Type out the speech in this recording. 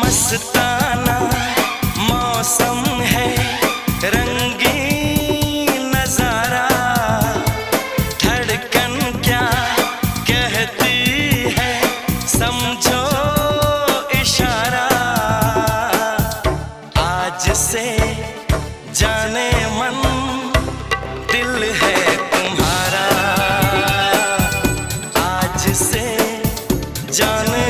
मस्ताना मौसम है, रंगीन नजारा, धड़कन क्या कहती है समझो इशारा। आज से जाने मन दिल है तुम्हारा, आज से जाने